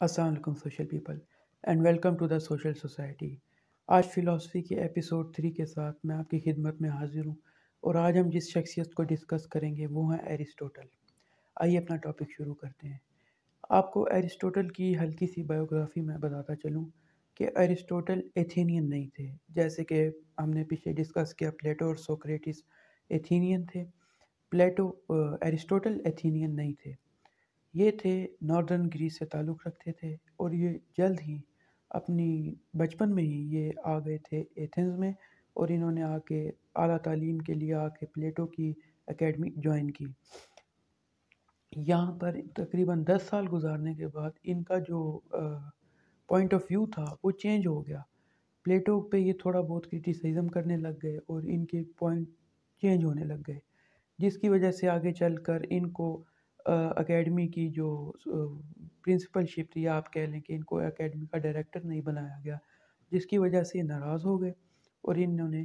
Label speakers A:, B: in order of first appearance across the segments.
A: अस्सलाम वालेकुम social people and welcome to the social society. आज फ़िलासफ़ी के एपिसोड 3 के साथ मैं आपकी खिदमत में हाज़िर हूँ और आज हम जिस शख्सियत को डिस्कस करेंगे वो हैं एरिस्टोटल। आइए अपना टॉपिक शुरू करते हैं। आपको एरिस्टोटल की हल्की सी बायोग्राफ़ी में बताता चलूँ कि एरिस्टोटल एथेनियन नहीं थे, जैसे कि हमने पीछे डिस्कस किया प्लेटो और सोक्रेटिस एथेनियन थे। एरिस्टोटल एथेनियन नहीं थे। ये थे नॉर्दर्न ग्रीस से ताल्लुक़ रखते थे और ये जल्द ही अपनी बचपन में ही ये आ गए थे एथेंस में और इन्होंने आके आला तालीम के लिए आके प्लेटो की एकेडमी ज्वाइन की। यहाँ पर तकरीबन 10 साल गुजारने के बाद इनका जो पॉइंट ऑफ व्यू था वो चेंज हो गया। प्लेटो पे ये थोड़ा बहुत क्रिटिसिज्म करने लग गए और इनके पॉइंट चेंज होने लग गए, जिसकी वजह से आगे चलकर इनको एकेडमी की जो प्रिंसिपलशिप थी, आप कह लें कि इनको एकेडमी का डायरेक्टर नहीं बनाया गया, जिसकी वजह से ये नाराज़ हो गए और इन्होंने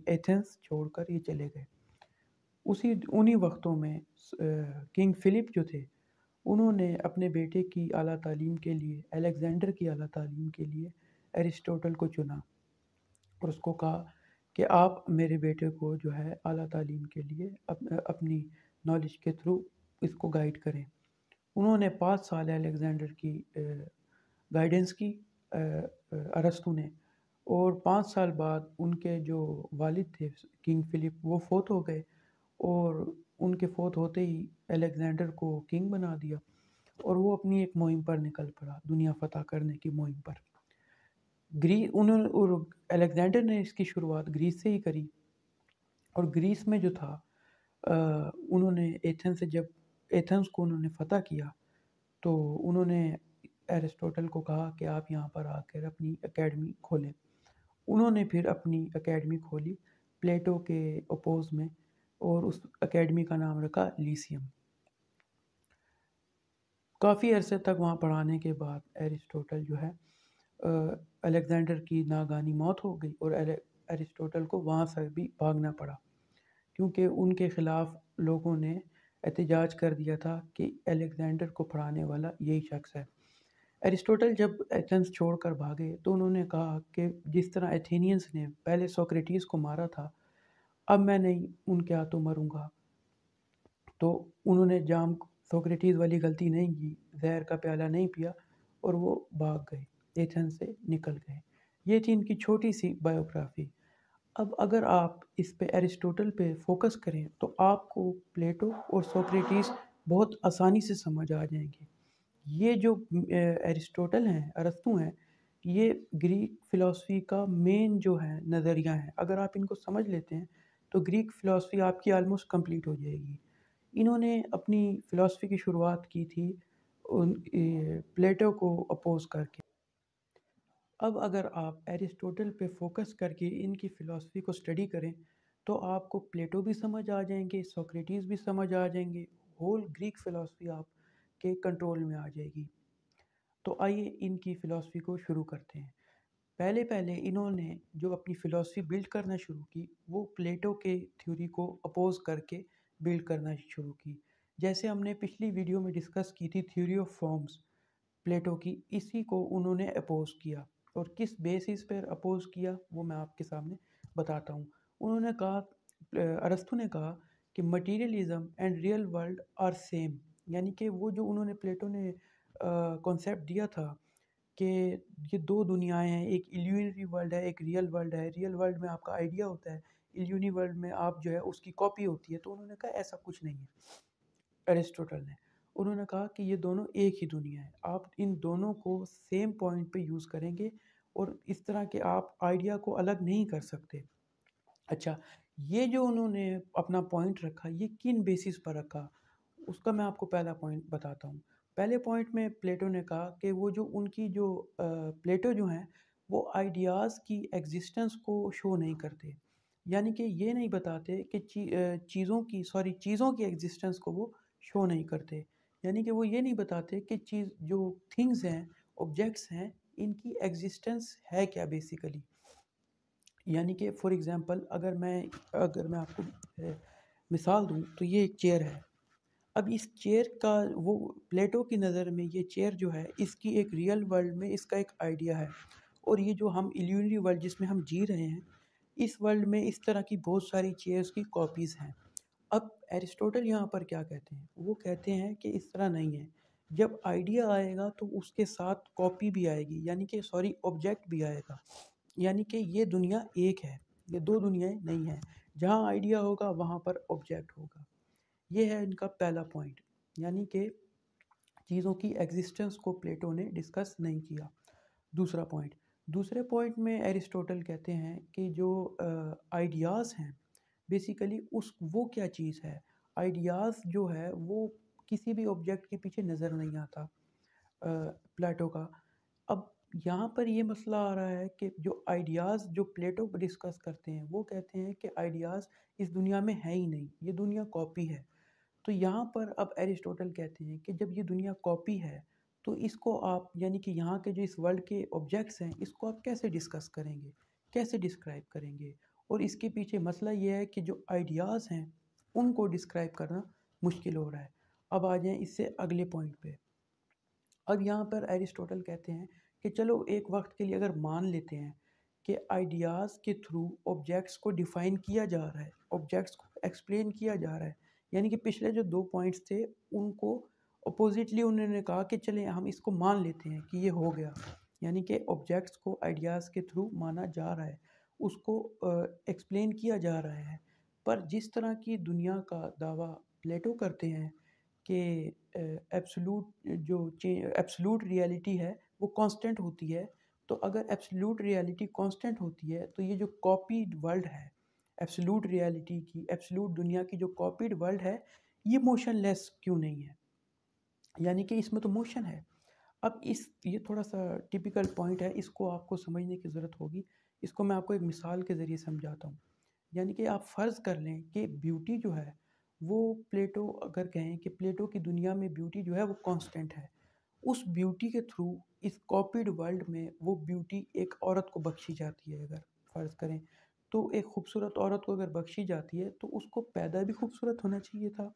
A: एथेंस छोड़कर ये चले गए। उन्हीं वक्तों में किंग फ़िलिप जो थे उन्होंने अपने बेटे की आला तालीम के लिए, अलेक्जेंडर की आला तालीम के लिए एरिस्टोटल को चुना और उसको कहा कि आप मेरे बेटे को जो है आला तालीम के लिए अपनी नॉलेज के थ्रू इसको गाइड करें। उन्होंने 5 साल अलेक्जेंडर की गाइडेंस की अरस्तू ने, और 5 साल बाद उनके जो वालिद थे किंग फ़िलिप वो फ़ौत हो गए और उनके फ़ौत होते ही अलेक्जेंडर को किंग बना दिया और वो अपनी एक मुहिम पर निकल पड़ा, दुनिया फ़तह करने की मुहिम पर। उन्होंने और अलेक्जेंडर ने इसकी शुरुआत ग्रीस से ही करी और ग्रीस में जो था उन्होंने एथेंस को उन्होंने फ़तह किया तो उन्होंने एरिस्टोटल को कहा कि आप यहाँ पर आकर अपनी एकेडमी खोलें। उन्होंने फिर अपनी एकेडमी खोली प्लेटो के अपोज़ में और उस एकेडमी का नाम रखा लीसियम। काफ़ी अरसे तक वहाँ पढ़ाने के बाद एरिस्टोटल जो है अलेक्जेंडर की नागानी मौत हो गई और एरिस्टोटल को वहाँ से भी भागना पड़ा, क्योंकि उनके ख़िलाफ़ लोगों ने एहतजाज कर दिया था कि अलेक्जेंडर को पढ़ाने वाला यही शख्स है। एरिस्टोटल जब एथेंस छोड़कर भागे तो उन्होंने कहा कि जिस तरह एथेनियंस ने पहले सोक्रेटिस को मारा था, अब मैं नहीं उनके हाथों मरूंगा। तो उन्होंने सोक्रेटिस वाली गलती नहीं की, जहर का प्याला नहीं पिया और वो भाग गए, एथेंस से निकल गए। ये थी इनकी छोटी सी बायोग्राफी। अब अगर आप इस पे एरिस्टोटल पे फोकस करें तो आपको प्लेटो और सोक्रेटिस बहुत आसानी से समझ आ जाएंगे। ये जो एरिस्टोटल हैं, अरस्तू हैं, ये ग्रीक फ़िलासफ़ी का मेन जो है नज़रिया है। अगर आप इनको समझ लेते हैं तो ग्रीक फ़िलासफ़ी आपकी ऑलमोस्ट कंप्लीट हो जाएगी। इन्होंने अपनी फ़िलासफ़ी की शुरुआत की थी प्लेटो को अपोज़ करके। अब अगर आप एरिस्टोटल पे फोकस करके इनकी फ़िलासफ़ी को स्टडी करें तो आपको प्लेटो भी समझ आ जाएंगे, सोक्रेटिस भी समझ आ जाएंगे, होल ग्रीक फ़िलासफ़ी आपके कंट्रोल में आ जाएगी। तो आइए इनकी फ़िलासफ़ी को शुरू करते हैं। पहले पहले इन्होंने जो अपनी फ़िलासफ़ी बिल्ड करना शुरू की वो प्लेटो के थ्योरी को अपोज़ करके बिल्ड करना शुरू की। जैसे हमने पिछली वीडियो में डिस्कस की थी थ्योरी ऑफ फॉर्म्स प्लेटो की, इसी को उन्होंने अपोज़ किया और किस बेसिस पर अपोज़ किया वो मैं आपके सामने बताता हूँ। उन्होंने कहा, अरस्तू ने कहा कि materialism and real world are same, यानी कि वो जो उन्होंने प्लेटो ने कॉन्सेप्ट दिया था कि ये दो दुनियाएं हैं, एक इल्यूजनरी वर्ल्ड है, एक रियल वर्ल्ड है। रियल वर्ल्ड में आपका आइडिया होता है, इल्यूजनरी वर्ल्ड में आप जो है उसकी कॉपी होती है। तो उन्होंने कहा ऐसा कुछ नहीं है। एरिस्टोटल ने उन्होंने कहा कि ये दोनों एक ही दुनिया है, आप इन दोनों को सेम पॉइंट पे यूज़ करेंगे और इस तरह के आप आइडिया को अलग नहीं कर सकते। अच्छा, ये जो उन्होंने अपना पॉइंट रखा ये किन बेसिस पर रखा, उसका मैं आपको पहला पॉइंट बताता हूँ। पहले पॉइंट में प्लेटो ने कहा कि वो जो उनकी जो प्लेटो जो हैं वो आइडियाज़ की एग्जिस्टेंस को शो नहीं करते, यानी कि ये नहीं बताते कि चीज़ों की एग्जिस्टेंस को वो शो नहीं करते। यानी कि वो ये नहीं बताते कि चीज़ जो थिंग्स हैं, ऑब्जेक्ट्स हैं, इनकी एग्जिस्टेंस है क्या बेसिकली। यानी कि फॉर एग्ज़ाम्पल अगर मैं आपको मिसाल दूँ तो ये एक चेयर है। अब इस चेयर का, वो प्लेटो की नज़र में ये चेयर जो है इसकी एक रियल वर्ल्ड में इसका एक आइडिया है, और ये जो हम इल्यूजनरी वर्ल्ड जिसमें हम जी रहे हैं, इस वर्ल्ड में इस तरह की बहुत सारी चेयर्स की कॉपीज़ हैं। अब एरिस्टोटल यहाँ पर क्या कहते हैं, वो कहते हैं कि इस तरह नहीं है। जब आइडिया आएगा तो उसके साथ कॉपी भी आएगी, यानी कि सॉरी ऑब्जेक्ट भी आएगा। यानी कि ये दुनिया एक है, ये दो दुनियाएं नहीं हैं। जहाँ आइडिया होगा वहाँ पर ऑब्जेक्ट होगा। ये है इनका पहला पॉइंट, यानी कि चीज़ों की एग्जिस्टेंस को प्लेटो ने डिस्कस नहीं किया। दूसरा पॉइंट, दूसरे पॉइंट में एरिस्टोटल कहते हैं कि जो आइडियाज़ हैं बेसिकली उस वो क्या चीज़ है। आइडियाज़ जो है वो किसी भी ऑब्जेक्ट के पीछे नज़र नहीं आता प्लेटो का। अब यहाँ पर ये मसला आ रहा है कि जो आइडियाज़ जो प्लेटो डिस्कस करते हैं वो कहते हैं कि आइडियाज़ इस दुनिया में है ही नहीं, ये दुनिया कॉपी है। तो यहाँ पर अब एरिस्टोटल कहते हैं कि जब ये दुनिया कॉपी है तो इसको आप, यानी कि यहाँ के जो इस वर्ल्ड के ऑब्जेक्ट्स हैं, इसको आप कैसे डिस्कस करेंगे, कैसे डिस्क्राइब करेंगे। और इसके पीछे मसला ये है कि जो आइडियाज़ हैं उनको डिस्क्राइब करना मुश्किल हो रहा है। अब आ जाएं इससे अगले पॉइंट पे। अब यहाँ पर एरिस्टोटल कहते हैं कि चलो एक वक्त के लिए अगर मान लेते हैं कि आइडियाज़ के थ्रू ऑब्जेक्ट्स को डिफ़ाइन किया जा रहा है, ऑब्जेक्ट्स को एक्सप्लेन किया जा रहा है, यानी कि पिछले जो दो पॉइंट्स थे उनको अपोजिटली उन्होंने कहा कि चलें हम इसको मान लेते हैं कि ये हो गया, यानी कि ऑब्जेक्ट्स को आइडियाज़ के थ्रू माना जा रहा है, उसको एक्सप्लेन किया जा रहा है। पर जिस तरह की दुनिया का दावा प्लेटो करते हैं कि एब्सोल्यूट जो एब्सोल्यूट रियलिटी है वो कांस्टेंट होती है, तो अगर एब्सोल्यूट रियलिटी कांस्टेंट होती है तो ये जो कॉपीड वर्ल्ड है एब्सोल्यूट रियलिटी की, एब्सोल्यूट दुनिया की जो कॉपीड वर्ल्ड है, ये मोशनलेस क्यों नहीं है, यानी कि इसमें तो मोशन है। अब इस ये थोड़ा सा टिपिकल पॉइंट है, इसको आपको समझने की ज़रूरत होगी। इसको मैं आपको एक मिसाल के ज़रिए समझाता हूँ। यानी कि आप फ़र्ज़ कर लें कि ब्यूटी जो है वो प्लेटो अगर कहें कि प्लेटो की दुनिया में ब्यूटी जो है वो कांस्टेंट है। उस ब्यूटी के थ्रू इस कॉपीड वर्ल्ड में वो ब्यूटी एक औरत को बख्शी जाती है, अगर फ़र्ज़ करें तो एक खूबसूरत औरत को अगर बख्शी जाती है तो उसको पैदा भी खूबसूरत होना चाहिए था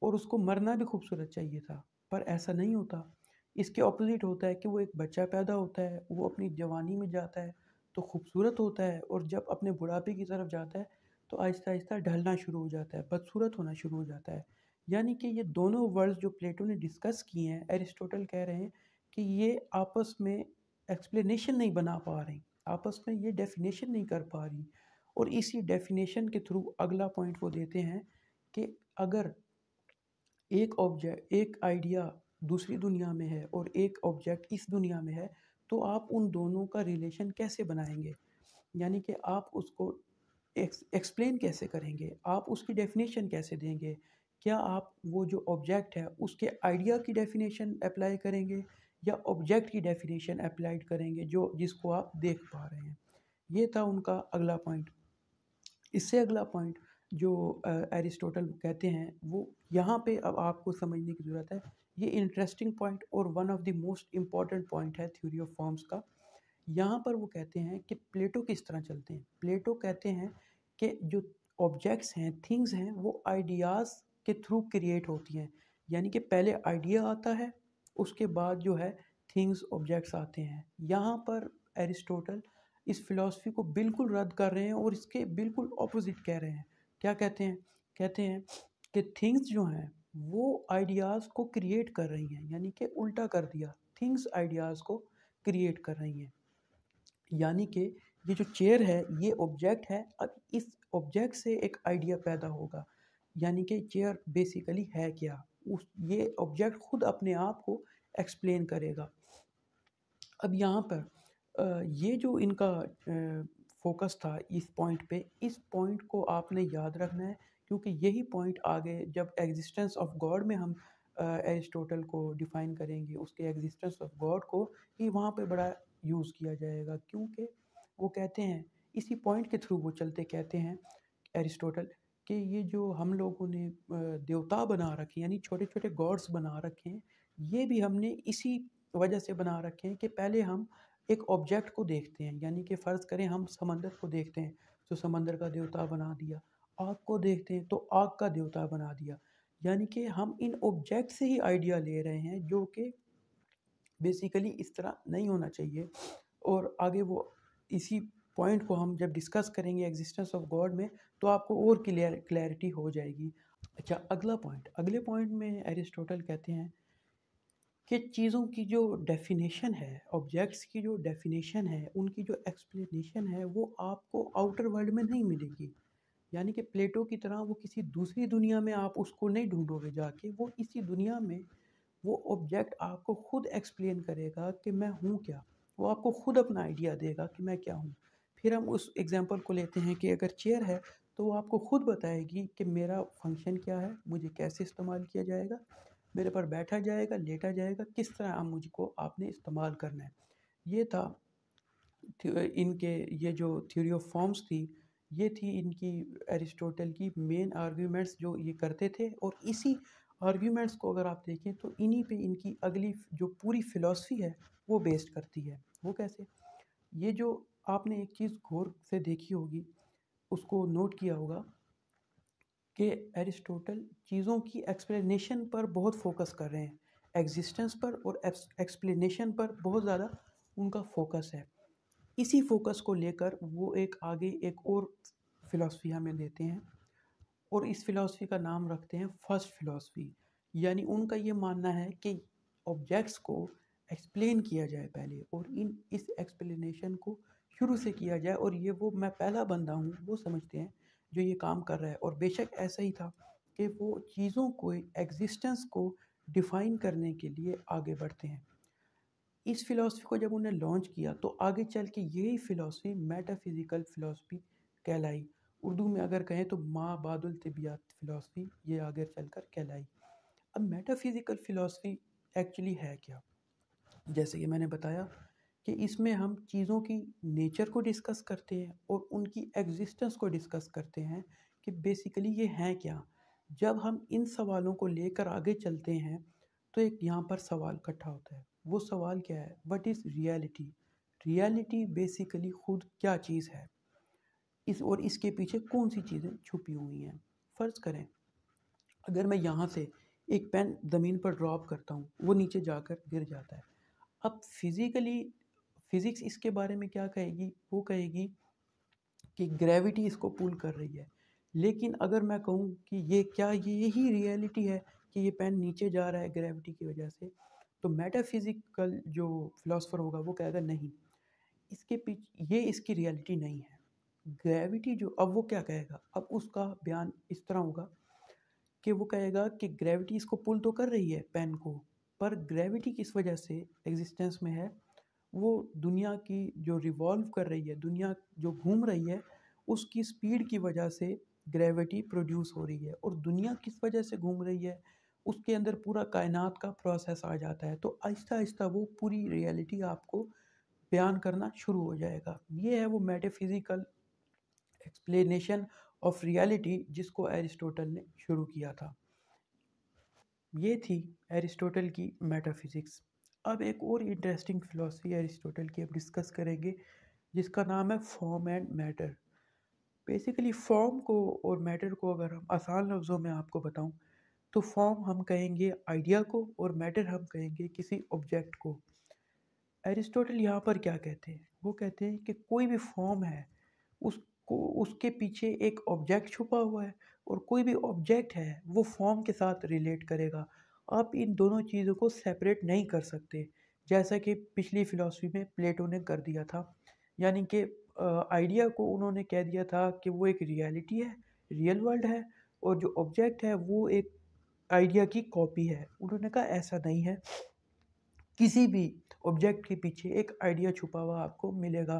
A: और उसको मरना भी खूबसूरत चाहिए था, पर ऐसा नहीं होता। इसके ऑपोज़िट होता है कि वो एक बच्चा पैदा होता है, वो अपनी जवानी में जाता है तो खूबसूरत होता है, और जब अपने बुढ़ापे की तरफ जाता है तो आहिस्ता-आहिस्ता ढलना शुरू हो जाता है, बदसूरत होना शुरू हो जाता है। यानी कि ये दोनों वर्ड्स जो प्लेटो ने डिस्कस किए हैं, एरिस्टोटल कह रहे हैं कि ये आपस में एक्सप्लेनेशन नहीं बना पा रही, आपस में ये डेफ़िनेशन नहीं कर पा रही। और इसी डेफ़िनेशन के थ्रू अगला पॉइंट वो देते हैं कि अगर एक आइडिया दूसरी दुनिया में है और एक ऑब्जेक्ट इस दुनिया में है, तो आप उन दोनों का रिलेशन कैसे बनाएँगे? यानी कि आप उसको एक्सप्लेन कैसे करेंगे? आप उसकी डेफ़िनेशन कैसे देंगे? क्या आप वो जो ऑब्जेक्ट है उसके आइडिया की डेफ़िनेशन अप्लाई करेंगे या ऑब्जेक्ट की डेफ़िनेशन अप्लाइड करेंगे जो जिसको आप देख पा रहे हैं? ये था उनका अगला पॉइंट। इससे अगला पॉइंट जो एरिस्टोटल कहते हैं वो यहाँ पे अब आपको समझने की ज़रूरत है। ये इंटरेस्टिंग पॉइंट और one of the most important point है थ्योरी ऑफ फॉर्म्स का। यहाँ पर वो कहते हैं कि प्लेटो किस तरह चलते हैं। प्लेटो कहते हैं कि जो ऑब्जेक्ट्स हैं, थिंग्स हैं, वो आइडियाज़ के थ्रू क्रिएट होती हैं। यानी कि पहले आइडिया आता है, उसके बाद जो है थिंग्स, ऑब्जेक्ट्स आते हैं। यहाँ पर एरिस्टोटल इस फ़िलॉसफ़ी को बिल्कुल रद्द कर रहे हैं और इसके बिल्कुल ऑपोज़िट कह रहे हैं। क्या कहते हैं? कहते हैं कि थिंग्स जो हैं वो आइडियाज़ को क्रिएट कर रही हैं, यानी कि उल्टा कर दिया, थिंग्स आइडियाज़ को क्रिएट कर रही हैं। यानी कि ये जो चेयर है ये ऑब्जेक्ट है, अब इस ऑब्जेक्ट से एक आइडिया पैदा होगा। यानी कि चेयर बेसिकली है क्या? उस ये ऑब्जेक्ट खुद अपने आप को एक्सप्लेन करेगा। अब यहाँ पर ये जो इनका फ़ोकस था इस पॉइंट पे, इस पॉइंट को आपने याद रखना है, क्योंकि यही पॉइंट आगे जब एग्ज़िस्टेंस ऑफ गॉड में हम एरिस्टोटल को डिफ़ाइन करेंगे, उसके एग्ज़िस्टेंस ऑफ गॉड को ही वहाँ पे बड़ा यूज़ किया जाएगा। क्योंकि वो कहते हैं, इसी पॉइंट के थ्रू वो चलते कहते हैं एरिस्टोटल कि ये जो हम लोगों ने देवता बना रखे हैं, यानी छोटे-छोटे गॉड्स बना रखे हैं, ये भी हमने इसी वजह से बना रखे हैं कि पहले हम एक ऑब्जेक्ट को देखते हैं, यानी कि फ़र्ज़ करें हम समंदर को देखते हैं तो समंदर का देवता बना दिया, आग को देखते हैं तो आग का देवता बना दिया। यानी कि हम इन ऑब्जेक्ट से ही आइडिया ले रहे हैं, जो कि बेसिकली इस तरह नहीं होना चाहिए। और आगे वो इसी पॉइंट को हम जब डिस्कस करेंगे एग्जिस्टेंस ऑफ गॉड में, तो आपको और क्लैरिटी हो जाएगी। अच्छा, अगले पॉइंट में एरिस्टोटल कहते हैं कि चीज़ों की जो डेफिनेशन है, ऑब्जेक्ट्स की जो डेफिनेशन है, उनकी जो एक्सप्लेनेशन है, वो आपको आउटर वर्ल्ड में नहीं मिलेगी। यानी कि प्लेटो की तरह वो किसी दूसरी दुनिया में आप उसको नहीं ढूंढोगे जाके, वो इसी दुनिया में वो ऑब्जेक्ट आपको खुद एक्सप्लेन करेगा कि मैं हूँ क्या। वो आपको खुद अपना आइडिया देगा कि मैं क्या हूँ। फिर हम उस एग्जांपल को लेते हैं कि अगर चेयर है, तो वो आपको खुद बताएगी कि मेरा फंक्शन क्या है, मुझे कैसे इस्तेमाल किया जाएगा, मेरे पर बैठा जाएगा, लेटा जाएगा, किस तरह आप मुझको आपने इस्तेमाल करना है। ये था इनके, ये जो थ्योरी ऑफ फॉर्म्स थी, ये थी इनकी एरिस्टोटल की मेन आर्ग्यूमेंट्स जो ये करते थे। और इसी आर्ग्यूमेंट्स को अगर आप देखें तो इन्हीं पे इनकी अगली जो पूरी फिलॉसफी है वो बेस्ड करती है। वो कैसे? ये जो आपने एक चीज़ गौर से देखी होगी, उसको नोट किया होगा कि एरिस्टोटल चीज़ों की एक्सप्लेनेशन पर बहुत फोकस कर रहे हैं, एग्जिस्टेंस पर और एक्सप्लेनेशन पर बहुत ज़्यादा उनका फोकस है। इसी फोकस को लेकर वो एक आगे एक और फिलॉसफी हमें देते हैं, और इस फिलॉसफी का नाम रखते हैं फर्स्ट फिलॉसफी। यानी उनका ये मानना है कि ऑब्जेक्ट्स को एक्सप्लेन किया जाए पहले, और इस एक्सप्लेनेशन को शुरू से किया जाए, और ये वो मैं पहला बंदा हूँ वो समझते हैं जो ये काम कर रहा है। और बेशक ऐसा ही था कि वो चीज़ों को, एग्जिस्टेंस को डिफ़ाइन करने के लिए आगे बढ़ते हैं। इस फिलॉसफी को जब उन्हें लॉन्च किया तो आगे चल के यही फिलॉसफी मेटाफिज़िकल फिलॉसफी कहलाई। उर्दू में अगर कहें तो माँ बादुल तिबियात फिलॉसफी ये आगे चलकर कहलाई। अब मेटाफिज़िकल फिलॉसफी एक्चुअली है क्या? जैसे कि मैंने बताया कि इसमें हम चीज़ों की नेचर को डिस्कस करते हैं और उनकी एग्जिस्टेंस को डिस्कस करते हैं कि बेसिकली ये हैं क्या। जब हम इन सवालों को लेकर आगे चलते हैं तो एक यहाँ पर सवाल इकट्ठा होता है। वो सवाल क्या है? What is reality? Reality basically खुद क्या चीज़ है, इस और इसके पीछे कौन सी चीज़ें छुपी हुई हैं। फ़र्ज़ करें, अगर मैं यहाँ से एक पेन ज़मीन पर ड्रॉप करता हूँ, वो नीचे जाकर गिर जाता है। अब फिज़िक्स इसके बारे में क्या कहेगी? वो कहेगी कि ग्रेविटी इसको पुल कर रही है। लेकिन अगर मैं कहूँ कि ये यही रियलिटी है कि ये पेन नीचे जा रहा है ग्रेविटी की वजह से, तो मेटाफिज़िकल जो फ़िलासफ़र होगा वो कहेगा नहीं, इसके पीछे ये इसकी रियलिटी नहीं है। ग्रेविटी जो, अब वो क्या कहेगा? अब उसका बयान इस तरह होगा कि वो कहेगा कि ग्रेविटी इसको पुल तो कर रही है पेन को, पर ग्रेविटी किस वजह से एग्जिस्टेंस में है? वो दुनिया की जो रिवॉल्व कर रही है, दुनिया जो घूम रही है, उसकी स्पीड की वजह से ग्रेविटी प्रोड्यूस हो रही है। और दुनिया किस वजह से घूम रही है? उसके अंदर पूरा कायनात का प्रोसेस आ जाता है। तो आहिस्ता आहिस्ता वो पूरी रियलिटी आपको बयान करना शुरू हो जाएगा। ये है वो मेटाफिज़िकल एक्सप्लेनेशन ऑफ रियलिटी जिसको एरिस्टोटल ने शुरू किया था। ये थी एरिस्टोटल की मेटाफिज़िक्स। अब एक और इंटरेस्टिंग फिलॉसफी एरिस्टोटल की अब डिस्कस करेंगे, जिसका नाम है form and matter. Basically form को और मैटर को अगर हम आसान लफ्ज़ों में आपको बताऊं, तो फॉर्म हम कहेंगे आइडिया को और मैटर हम कहेंगे किसी ऑब्जेक्ट को। एरिस्टोटल यहाँ पर क्या कहते हैं? वो कहते हैं कि कोई भी फॉर्म है, उसको उसके पीछे एक ऑब्जेक्ट छुपा हुआ है, और कोई भी ऑब्जेक्ट है वो फॉर्म के साथ रिलेट करेगा। आप इन दोनों चीज़ों को सेपरेट नहीं कर सकते, जैसा कि पिछली फिलॉसफी में प्लेटो ने कर दिया था। यानी कि आइडिया को उन्होंने कह दिया था कि वो एक रियलिटी है, रियल वर्ल्ड है, और जो ऑब्जेक्ट है वो एक आइडिया की कॉपी है। उन्होंने कहा ऐसा नहीं है, किसी भी ऑब्जेक्ट के पीछे एक आइडिया छुपा हुआ आपको मिलेगा।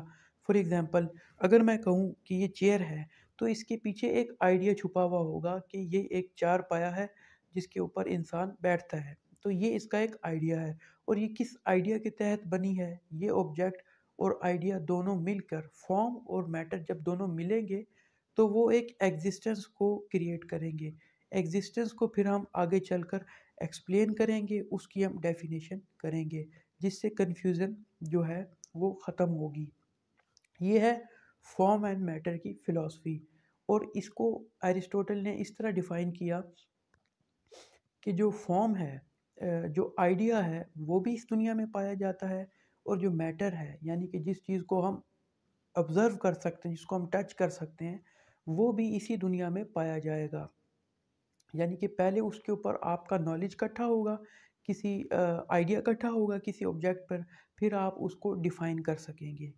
A: फॉर एग्जांपल, अगर मैं कहूँ कि ये चेयर है, तो इसके पीछे एक आइडिया छुपा हुआ होगा कि ये एक चार पाया है जिसके ऊपर इंसान बैठता है। तो ये इसका एक आइडिया है, और ये किस आइडिया के तहत बनी है? ये ऑब्जेक्ट और आइडिया दोनों मिलकर, फॉर्म और मैटर जब दोनों मिलेंगे, तो वो एक एग्जिस्टेंस को क्रिएट करेंगे। एग्जिस्टेंस को फिर हम आगे चलकर एक्सप्लेन करेंगे, उसकी हम डेफिनेशन करेंगे, जिससे कन्फ्यूज़न जो है वो ख़त्म होगी। ये है फॉर्म एंड मैटर की फ़िलॉसफी। और इसको अरिस्टोटल ने इस तरह डिफ़ाइन किया कि जो फॉर्म है, जो आइडिया है, वो भी इस दुनिया में पाया जाता है, और जो मैटर है यानी कि जिस चीज़ को हम ऑब्ज़र्व कर सकते हैं, जिसको हम टच कर सकते हैं, वो भी इसी दुनिया में पाया जाएगा। यानी कि पहले उसके ऊपर आपका नॉलेज इकट्ठा होगा, किसी आइडिया इकट्ठा होगा किसी ऑब्जेक्ट पर, फिर आप उसको डिफ़ाइन कर सकेंगे।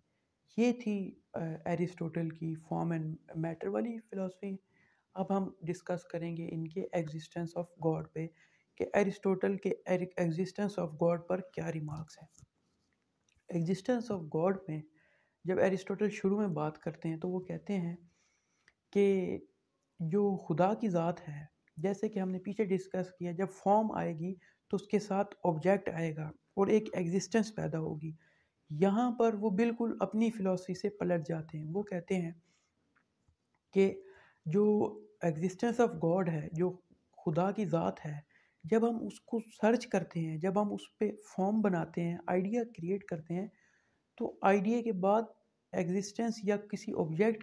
A: ये थी एरिस्टोटल की फॉर्म एंड मैटर वाली फ़िलॉसफ़ी। अब हम डिस्कस करेंगे इनके एग्जिस्टेंस ऑफ गॉड पे, कि एरिस्टोटल के एग्जिस्टेंस ऑफ गॉड पर क्या रिमार्क्स हैं। एग्जिस्टेंस ऑफ गॉड में जब एरिस्टोटल शुरू में बात करते हैं तो वो कहते हैं कि जो खुदा की ज़ात है, जैसे कि हमने पीछे डिस्कस किया, जब फॉर्म आएगी तो उसके साथ ऑब्जेक्ट आएगा और एक एग्जिस्टेंस पैदा होगी। यहाँ पर वो बिल्कुल अपनी फ़िलॉसफ़ी से पलट जाते हैं। वो कहते हैं कि जो एग्जिस्टेंस ऑफ गॉड है, जो खुदा की ज़ात है, जब हम उसको सर्च करते हैं, जब हम उस पे फॉर्म बनाते हैं, आइडिया क्रिएट करते हैं, तो आइडिया के बाद एग्जिस्टेंस या किसी ऑब्जेक्ट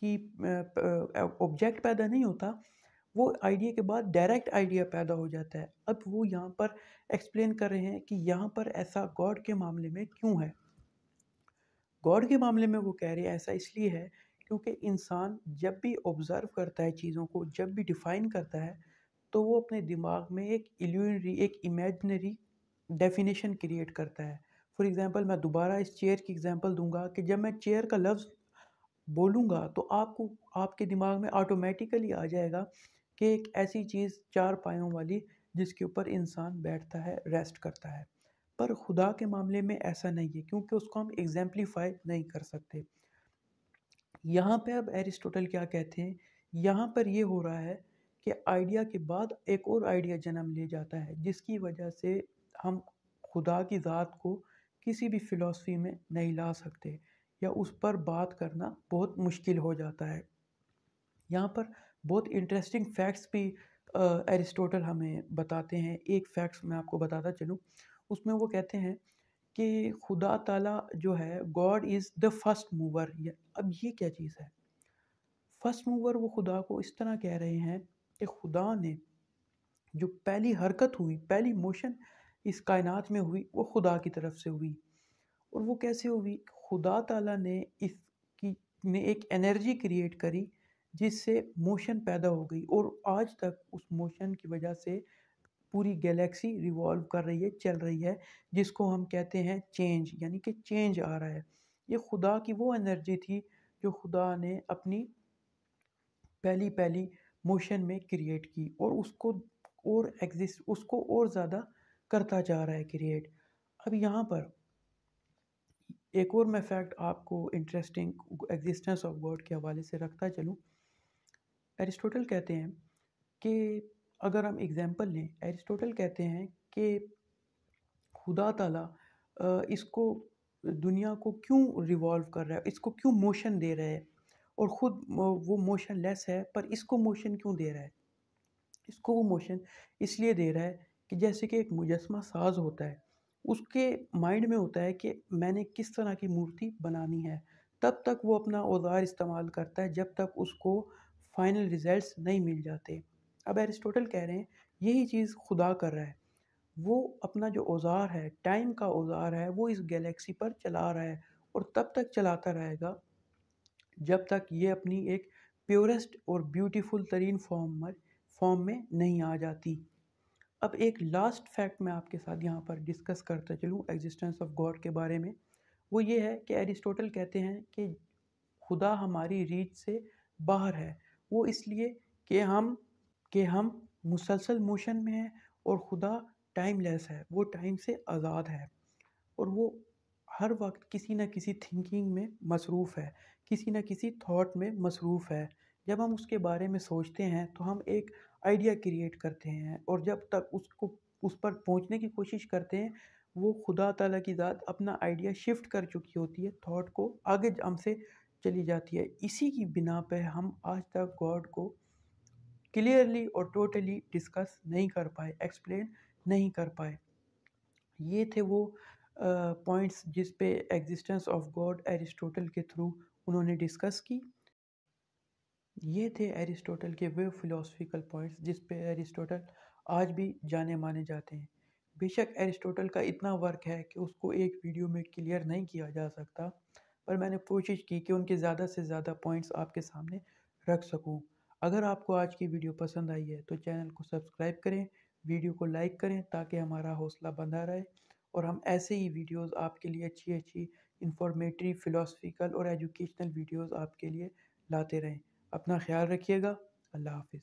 A: की ऑब्जेक्ट पैदा नहीं होता, वो आइडिया के बाद डायरेक्ट आइडिया पैदा हो जाता है। अब वो यहाँ पर एक्सप्लेन कर रहे हैं कि यहाँ पर ऐसा गॉड के मामले में क्यों है। गॉड के मामले में वो कह रहे हैं ऐसा इसलिए है क्योंकि इंसान जब भी ऑब्ज़र्व करता है चीज़ों को, जब भी डिफ़ाइन करता है, तो वो अपने दिमाग में एक इल्यूजनरी, एक इमेजिनरी डेफिनेशन क्रिएट करता है। फॉर एग्ज़ाम्पल मैं दोबारा इस चेयर की एग्ज़ाम्पल दूँगा कि जब मैं चेयर का लफ्ज़ बोलूँगा तो आपको, आपके दिमाग में ऑटोमेटिकली आ जाएगा कि एक ऐसी चीज़ चार पायों वाली जिसके ऊपर इंसान बैठता है, रेस्ट करता है। पर खुदा के मामले में ऐसा नहीं है क्योंकि उसको हम एग्ज़ैम्प्लीफाई नहीं कर सकते। यहाँ पे अब एरिस्टोटल क्या कहते हैं, यहाँ पर ये हो रहा है कि आइडिया के बाद एक और आइडिया जन्म ले जाता है, जिसकी वजह से हम खुदा की ज़ात को किसी भी फ़िलॉसफ़ी में नहीं ला सकते, या उस पर बात करना बहुत मुश्किल हो जाता है। यहाँ पर बहुत इंटरेस्टिंग फैक्ट्स भी एरिस्टोटल हमें बताते हैं। एक फैक्ट्स मैं आपको बताता चलूँ, उसमें वो कहते हैं कि खुदा ताला जो है, God is the first mover. अब ये क्या चीज़ है? फर्स्ट मूवर वो खुदा को इस तरह कह रहे हैं कि खुदा ने जो पहली हरकत हुई, पहली मोशन इस कायनात में हुई, वो खुदा की तरफ से हुई। और वो कैसे हुई? खुदा ताला ने इसकी ने एक एनर्जी क्रिएट करी जिससे मोशन पैदा हो गई, और आज तक उस मोशन की वजह से पूरी गैलेक्सी रिवॉल्व कर रही है, चल रही है, जिसको हम कहते हैं चेंज, यानी कि चेंज आ रहा है। ये खुदा की वो एनर्जी थी जो खुदा ने अपनी पहली पहली मोशन में क्रिएट की, और उसको और ज़्यादा करता जा रहा है क्रिएट। अब यहाँ पर एक और मैं फैक्ट आपको इंटरेस्टिंग एग्जिस्टेंस ऑफ गॉड के हवाले से रखता चलूँ। एरिस्टोटल कहते हैं कि अगर हम एग्जांपल लें, एरिस्टोटल कहते हैं कि खुदा ताला इसको दुनिया को क्यों रिवॉल्व कर रहा है, इसको क्यों मोशन दे रहा है, और ख़ुद वो मोशन लेस है, पर इसको मोशन क्यों दे रहा है? इसको वो मोशन इसलिए दे रहा है कि जैसे कि एक मुजस्मा साज होता है, उसके माइंड में होता है कि मैंने किस तरह की मूर्ति बनानी है। तब तक वो अपना औज़ार इस्तेमाल करता है जब तक उसको फाइनल रिजल्ट्स नहीं मिल जाते। अब एरिस्टोटल कह रहे हैं यही चीज़ खुदा कर रहा है। वो अपना जो औज़ार है, टाइम का औज़ार है, वो इस गैलेक्सी पर चला रहा है, और तब तक चलाता रहेगा जब तक ये अपनी एक प्योरेस्ट और ब्यूटीफुल तरीन फॉर्म में नहीं आ जाती। अब एक लास्ट फैक्ट मैं आपके साथ यहाँ पर डिस्कस करता चलूँ एग्जिस्टेंस ऑफ गॉड के बारे में। वो ये है कि एरिस्टोटल कहते हैं कि खुदा हमारी रीच से बाहर है। वो इसलिए कि हम मुसलसल मोशन में हैं, और खुदा टाइमलेस है, वो टाइम से आज़ाद है, और वो हर वक्त किसी न किसी थिंकिंग में मसरूफ़ है, किसी न किसी थॉट में मसरूफ़ है। जब हम उसके बारे में सोचते हैं तो हम एक आइडिया क्रिएट करते हैं, और जब तक उस पर पहुंचने की कोशिश करते हैं, वो खुदा ताला की ज़ात अपना आइडिया शिफ्ट कर चुकी होती है, थॉट को आगे हमसे चली जाती है। इसी की बिना पे हम आज तक गॉड को क्लियरली और टोटली डिस्कस नहीं कर पाए, एक्सप्लेन नहीं कर पाए। ये थे वो पॉइंट्स जिस पे एग्जिस्टेंस ऑफ गॉड एरिस्टोटल के थ्रू उन्होंने डिस्कस की। ये थे एरिस्टोटल के वे फिलोसफिकल पॉइंट्स जिस पे एरिस्टोटल आज भी जाने माने जाते हैं। बेशक एरिस्टोटल का इतना वर्क है कि उसको एक वीडियो में क्लियर नहीं किया जा सकता, पर मैंने कोशिश की कि उनके ज़्यादा से ज़्यादा पॉइंट्स आपके सामने रख सकूं। अगर आपको आज की वीडियो पसंद आई है तो चैनल को सब्सक्राइब करें, वीडियो को लाइक करें ताकि हमारा हौसला बंधा रहे और हम ऐसे ही वीडियोस आपके लिए अच्छी अच्छी इंफॉर्मेटिव, फिलोसफिकल और एजुकेशनल वीडियोस आपके लिए लाते रहें। अपना ख्याल रखिएगा। अल्लाह हाफिज़।